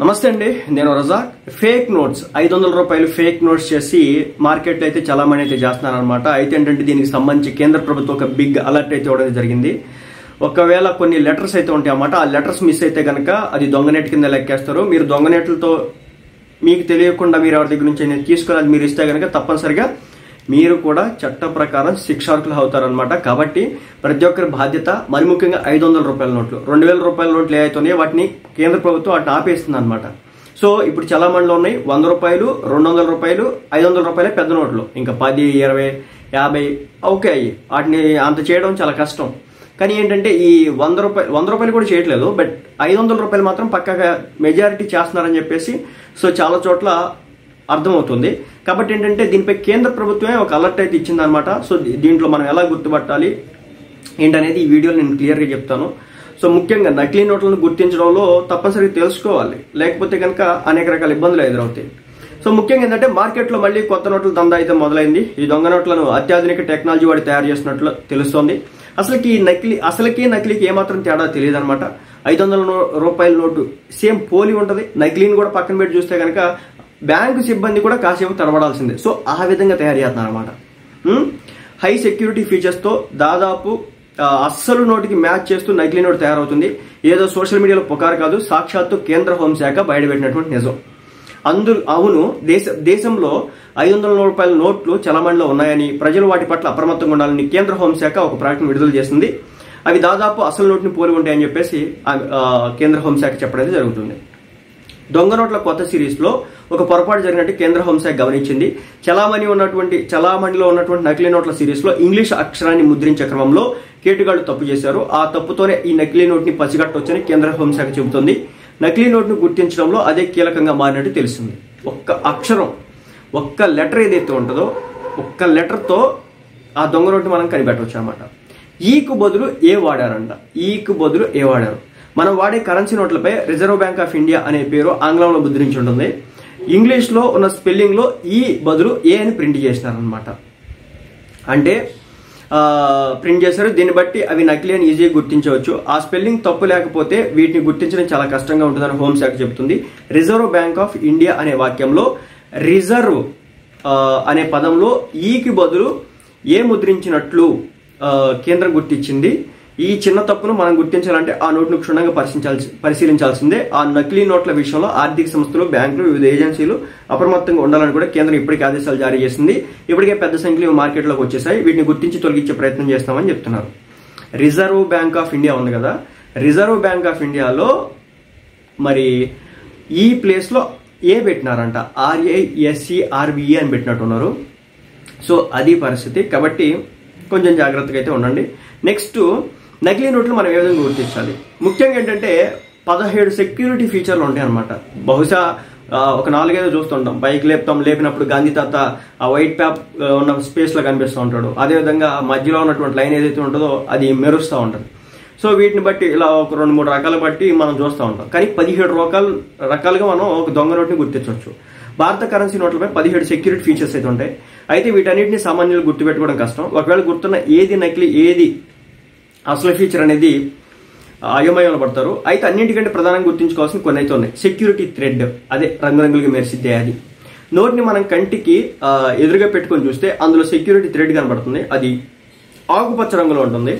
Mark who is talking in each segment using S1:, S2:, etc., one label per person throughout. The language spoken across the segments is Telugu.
S1: నమస్తే అండి, నేను రజాక్. ఫేక్ నోట్స్ 500 రూపాయలు ఫేక్ నోట్స్ చేసి మార్కెట్లో అయితే చాలా మంది అయితే చేస్తున్నారనమాట. అయితే ఏంటంటే దీనికి సంబంధించి కేంద్ర ప్రభుత్వం ఒక బిగ్ అలర్ట్ అయితే ఇవ్వడం జరిగింది. ఒకవేళ కొన్ని లెటర్స్ అయితే ఉంటాయి అన్నమాట. ఆ లెటర్స్ మిస్ అయితే కనుక అది దొంగనేట్ కింద లెక్కేస్తారు. మీరు దొంగనేట్లతో మీకు తెలియకుండా మీరు ఎవరి దగ్గర నుంచి తీసుకుని అది మీరు ఇస్తే కనుక తప్పనిసరిగా మీరు కూడా చట్ట ప్రకారం శిక్షార్హులు అవుతారనమాట. కాబట్టి ప్రతి ఒక్కరి బాధ్యత, మరి ముఖ్యంగా 500 రూపాయల నోట్లు, 2000 రూపాయల నోట్లు ఏవైతున్నాయో వాటిని కేంద్ర ప్రభుత్వం వాటిని ఆపేస్తుంది అనమాట. సో ఇప్పుడు చాలా మందిలో ఉన్నాయి 100 రూపాయలు, 200 రూపాయలు, 500 రూపాయలే పెద్ద నోట్లు. ఇంకా 10, 20, 50 ఓకే అయ్యి వాటిని అంత చేయడం చాలా కష్టం. కానీ ఏంటంటే ఈ 100 రూపాయలు కూడా చేయట్లేదు. బట్ 500 రూపాయలు మాత్రం పక్కాగా మెజారిటీ చేస్తున్నారని చెప్పేసి సో చాలా చోట్ల అర్థమవుతుంది. కాబట్టి ఏంటంటే దీనిపై కేంద్ర ప్రభుత్వమే ఒక అలర్ట్ అయితే ఇచ్చిందనమాట. సో దీంట్లో మనం ఎలా గుర్తుపట్టాలి ఏంటనేది ఈ వీడియోలో నేను క్లియర్గా చెప్తాను. సో ముఖ్యంగా నకిలీ నోట్లను గుర్తించడంలో తప్పనిసరిగా తెలుసుకోవాలి, లేకపోతే కనుక అనేక రకాల ఇబ్బందులు ఎదురవుతాయి. సో ముఖ్యంగా ఏంటంటే మార్కెట్లో మళ్ళీ కొత్త నోట్ల దందా అయితే మొదలైంది. ఈ దొంగ నోట్లను అత్యాధునిక టెక్నాలజీ వాడి తయారు చేసినట్లు తెలుస్తోంది. అసలుకి నకిలీకి ఏమాత్రం తేడా తెలియదు అనమాట. 500 రూపాయల నోటు సేమ్ పోలి ఉంటుంది. నకిలీని కూడా పక్కన పెట్టి చూస్తే కనుక బ్యాంకు సిబ్బంది కూడా కాసేపు తడబడాల్సిందే. సో ఆ విధంగా తయారు చేస్తున్నారు అనమాట. హై సెక్యూరిటీ ఫీచర్స్ తో దాదాపు అస్సలు నోటికి మ్యాచ్ చేస్తూ నకిలీ నోటు తయారవుతుంది. ఏదో సోషల్ మీడియాలో పుకారు కాదు, సాక్షాత్తు కేంద్ర హోంశాఖ బయటపెట్టినటువంటి నిజం. అవును, దేశంలో 500 రూపాయల నోట్లు చలమణిలో ఉన్నాయని, ప్రజలు వాటి పట్ల అప్రమత్తంగా ఉండాలని కేంద్ర హోంశాఖ ఒక ప్రకటన విడుదల చేసింది. అవి దాదాపు అసలు నోట్ని పోలి ఉంటాయని చెప్పేసి కేంద్ర హోంశాఖ చెప్పడం జరుగుతుంది. దొంగ నోట్ల కొత్త సిరీస్ లో ఒక పొరపాటు జరిగినట్టు కేంద్ర హోంశాఖ గమనించింది. చలామణిలో ఉన్నటువంటి నకిలీ నోట్ల సిరీస్ లో ఇంగ్లీష్ అక్షరాన్ని ముద్రించే క్రమంలో కేటుగాళ్లు తప్పు చేశారు. ఆ తప్పుతోనే ఈ నకిలీ నోట్ ని పసిగట్టవచ్చని కేంద్ర హోంశాఖ చెబుతోంది. నకిలీ నోట్ ను గుర్తించడంలో అదే కీలకంగా మారినట్టు తెలిసింది. ఒక్క అక్షరం, ఒక్క లెటర్ ఏదైతే ఉంటుందో ఒక్క లెటర్ తో ఆ దొంగ నోట్ మనం కనిపెట్టవచ్చు అనమాట. ఈకు బదులు ఏ వాడారు. మనం వాడే కరెన్సీ నోట్లపై రిజర్వ్ బ్యాంక్ ఆఫ్ ఇండియా అనే పేరు ఆంగ్లంలో ముద్రించి ఉంటుంది. ఇంగ్లీష్ లో ఉన్న స్పెల్లింగ్ లో ఈ బదులు ఏ అని ప్రింట్ చేసినారనమాట. అంటే ప్రింట్ చేశారు. దీన్ని బట్టి అవి నకిలీ అని ఈజీగా గుర్తించవచ్చు. ఆ స్పెల్లింగ్ తప్పు లేకపోతే వీటిని గుర్తించడం చాలా కష్టంగా ఉంటుందని హోంశాఖ చెబుతుంది. రిజర్వ్ బ్యాంక్ ఆఫ్ ఇండియా అనే వాక్యంలో రిజర్వ్ అనే పదంలో ఈకి బదులు ఏ ముద్రించినట్లు కేంద్రం గుర్తించింది. ఈ చిన్న తప్పును మనం గుర్తించాలంటే ఆ నోట్ను క్షుణ్ణంగా పరిశీలించాల్సిందే. ఆ నకిలీ నోట్ల విషయంలో ఆర్థిక సంస్థలు, బ్యాంకులు, వివిధ ఏజెన్సీలు అప్రమత్తంగా ఉండాలని కూడా కేంద్రం ఇప్పటికే ఆదేశాలు జారీ చేసింది. ఇప్పటికే పెద్ద సంఖ్యలో మార్కెట్లోకి వచ్చేసాయి. వీటిని గుర్తించి తొలగించే ప్రయత్నం చేస్తామని చెప్తున్నారు. రిజర్వ్ బ్యాంక్ ఆఫ్ ఇండియా ఉంది కదా, రిజర్వ్ బ్యాంక్ ఆఫ్ ఇండియాలో మరి ఈ ప్లేస్ లో ఏ పెట్టినారంట, RISCRBE అని పెట్టినట్టున్నారు. సో అది పరిస్థితి. కాబట్టి కొంచెం జాగ్రత్తగా అయితే ఉండండి. నెక్స్ట్, నకిలీ నోట్లు మనం ఏ విధంగా గుర్తించాలి? ముఖ్యంగా ఏంటంటే 17 సెక్యూరిటీ ఫీచర్లు ఉంటాయి అనమాట. బహుశా ఒక 4-5 చూస్తుంటాం. బైక్ లేపినప్పుడు గాంధీ తాత ఆ వైట్ ప్యాప్ ఉన్న స్పేస్ లో కనిపిస్తూ ఉంటాడు. అదేవిధంగా మధ్యలో ఉన్నటువంటి లైన్ ఏదైతే ఉంటుందో అది మెరుస్తూ ఉంటుంది. సో వీటిని బట్టి ఇలా ఒక 2-3 రకాలు బట్టి మనం చూస్తూ ఉంటాం. కానీ 17 రకాలుగా మనం ఒక దొంగ నోట్ని గుర్తించవచ్చు. భారత కరెన్సీ నోట్లపై 17 సెక్యూరిటీ ఫీచర్స్ అయితే ఉంటాయి. అయితే వీటన్నిటిని సామాన్యులు గుర్తుపెట్టుకోవడం కష్టం. ఒకవేళ గుర్తున్న ఏది నకిలీ, ఏది అసలు ఫీచర్ అనేది అయోమయంలో పడతారు. అయితే అన్నింటికంటే ప్రధానంగా గుర్తించుకోవాల్సిన కొన్ని అయితే ఉన్నాయి. సెక్యూరిటీ థ్రెడ్, అదే రంగురంగులుగా మెరిసిద్దే అది. నోట్ని మనం కంటికి ఎదురుగా పెట్టుకొని చూస్తే అందులో సెక్యూరిటీ థ్రెడ్ కనబడుతుంది. అది ఆకుపచ్చ రంగులో ఉంటుంది.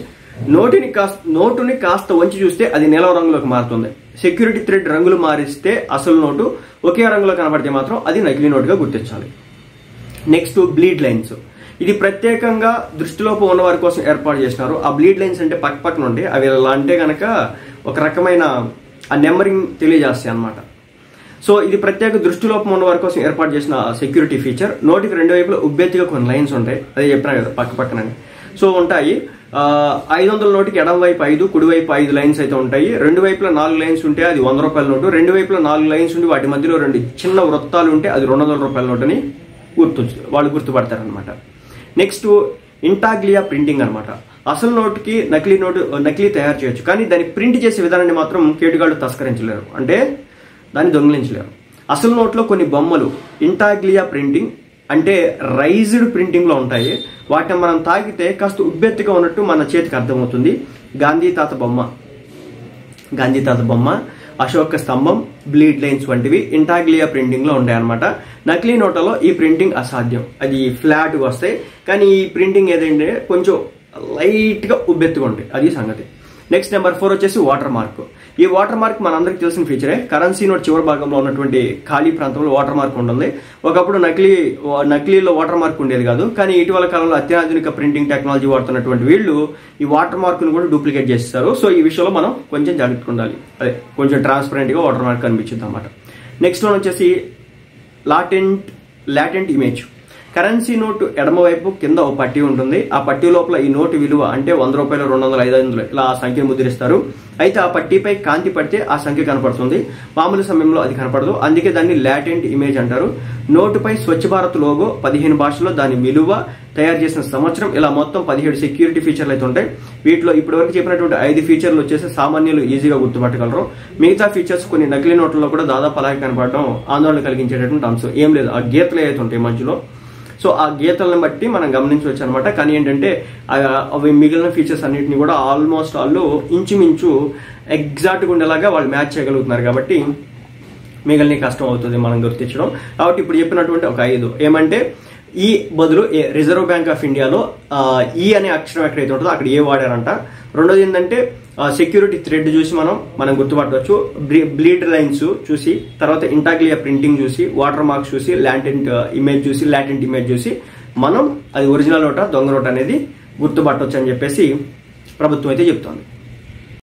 S1: నోటుని కాస్త వంచి చూస్తే అది నీలం రంగులోకి మారుతుంది. సెక్యూరిటీ థ్రెడ్ రంగులు మారిస్తే అసలు నోటు ఒకే రంగులో కనబడితే మాత్రం అది నకిలీ నోటుగా గుర్తించాలి. Next, bleed lines. ఇది ప్రత్యేకంగా దృష్టిలోపం ఉన్న వారి కోసం ఏర్పాటు చేసినారు. ఆ బ్లీడ్ లైన్స్ అంటే పక్కన ఉండే అవి ఎలా అంటే కనుక ఒక రకమైన ఆ నెంబరింగ్ తెలియజేస్తాయి అనమాట. సో ఇది ప్రత్యేక దృష్టిలోపం ఉన్న వారి కోసం ఏర్పాటు చేసిన సెక్యూరిటీ ఫీచర్. నోటికి రెండు వైపులా ఉబ్బెత్తిగా కొన్ని లైన్స్ ఉంటాయి. అదే చెప్పినా కదా పక్కన. సో ఉంటాయి. 500 నోటికి ఎడం వైపు 5, కుడివైపు 5 లైన్స్ అయితే ఉంటాయి. రెండు వైపులా 4 లైన్స్ ఉంటే అది 100 రూపాయల నోటు. రెండు వైపులా 4 లైన్స్ ఉండి వాటి మధ్యలో 2 చిన్న వృత్తాలు ఉంటే అది 200 రూపాయల నోటు అని వాళ్ళు గుర్తుపడతారనమాట. నెక్స్ట్, ఇంటాగ్లియా ప్రింటింగ్ అనమాట. అసలు నోటుకి నకిలీ తయారు చేయొచ్చు, కానీ దాన్ని ప్రింట్ చేసే విధానాన్ని మాత్రం కేటుగాళ్లు తస్కరించలేరు, అంటే దాన్ని దొంగిలించలేరు. అసలు నోట్లో కొన్ని బొమ్మలు ఇంటాగ్లియా ప్రింటింగ్ అంటే రైజ్డ్ ప్రింటింగ్ లో ఉంటాయి. వాటిని మనం తాకితే కాస్త ఉబ్బెత్తుగా ఉన్నట్టు మన చేతికి అర్థమవుతుంది. గాంధీ తాత బొమ్మ అశోక స్తంభం, బ్లీడ్ లైన్స్ వంటివి ఇంటాగ్లియా ప్రింటింగ్ లో ఉంటాయన్నమాట. నకిలీ నోట్లలో ఈ ప్రింటింగ్ అసాధ్యం, అది ఫ్లాట్ గా వస్తాయి. కానీ ఈ ప్రింటింగ్ ఏదంటే కొంచెం లైట్ గా ఉబ్బెత్తుగా ఉంటాయి, అది సంగతి. నెక్స్ట్ నెంబర్ 4 వచ్చేసి వాటర్ మార్క్. ఈ వాటర్ మార్క్ మనందరికి తెలిసిన ఫీచరే. కరెన్సీ నోట్ చివరి భాగంలో ఉన్నటువంటి ఖాళీ ప్రాంతంలో వాటర్ మార్క్ ఉంటుంది. ఒకప్పుడు నకిలీలో వాటర్ మార్క్ ఉండేది కాదు, కానీ ఇటీవల కాలంలో అత్యాధునిక ప్రింటింగ్ టెక్నాలజీ వాడుతున్నటువంటి వీళ్ళు ఈ వాటర్ మార్క్ ను కూడా డూప్లికేట్ చేస్తారు. సో ఈ విషయంలో మనం కొంచెం జాగ్రత్తగా ఉండాలి, అదే కొంచెం ట్రాన్స్పరెంట్ గా వాటర్ మార్క్ కనిపించింది అన్నమాట. నెక్స్ట్ వన్ వచ్చేసి లాటెంట్ ఇమేజ్. కరెన్సీ నోటు ఎడమవైపు కింద ఒక పట్టీ ఉంటుంది. ఆ పట్టీ లోపల ఈ నోటు విలువ అంటే 100 రూపాయలు, 200, 500 ఇలా ఆ సంఖ్యను ముద్రిస్తారు. అయితే ఆ పట్టీపై కాంతి పడితే ఆ సంఖ్య కనపడుతుంది, మామూలు సమయంలో అది కనపడదు. అందుకే దాన్ని లాటెంట్ ఇమేజ్ అంటారు. నోటుపై స్వచ్ఛ భారత్ లోగో, 15 భాషల్లో దాని విలువ, తయారు చేసిన సంవత్సరం, ఇలా మొత్తం 17 సెక్యూరిటీ ఫీచర్లు అయితే ఉంటాయి. వీటిలో ఇప్పటివరకు చెప్పినటువంటి 5 ఫీచర్లు వచ్చేసి సామాన్యులు ఈజీగా గుర్తుపట్టగలరు. మిగతా ఫీచర్స్ కొన్ని నకిలీ నోట్లలో కూడా దాదాపు అలాగే కనపడడం ఆందోళన కలిగించేటటువంటి అంశం. ఏం లేదు, ఆ గీతలు అయితే ఉంటాయి మధ్యలో. సో ఆ గీతలను బట్టి మనం గమనించవచ్చు అనమాట. కానీ ఏంటంటే అవి మిగిలిన ఫీచర్స్ అన్నింటినీ కూడా ఆల్మోస్ట్ వాళ్ళు ఇంచుమించు ఎగ్జాక్ట్గా ఉండేలాగా వాళ్ళు మ్యాచ్ చేయగలుగుతున్నారు. కాబట్టి మిగిలిన కష్టం అవుతుంది మనం గుర్తించడం. కాబట్టి ఇప్పుడు చెప్పినటువంటి ఒక 5 ఏమంటే ఈ బదులు రిజర్వ్ బ్యాంక్ ఆఫ్ ఇండియాలో ఈ అనే అక్షరం ఎక్కడైతే ఉంటుందో అక్కడ ఏ వాడారంట. రెండోది ఏంటంటే సెక్యూరిటీ థ్రెడ్ చూసి మనం గుర్తుపట్టవచ్చు, బ్లీడ్ లైన్స్ చూసి, తర్వాత ఇంటాగ్లియా ప్రింటింగ్ చూసి, వాటర్ మార్క్స్ చూసి, లాటెంట్ ఇమేజ్ చూసి మనం అది ఒరిజినల్ నోటా దొంగ నోట్ అనేది గుర్తుపట్టవచ్చు అని చెప్పేసి ప్రభుత్వం అయితే చెప్తోంది.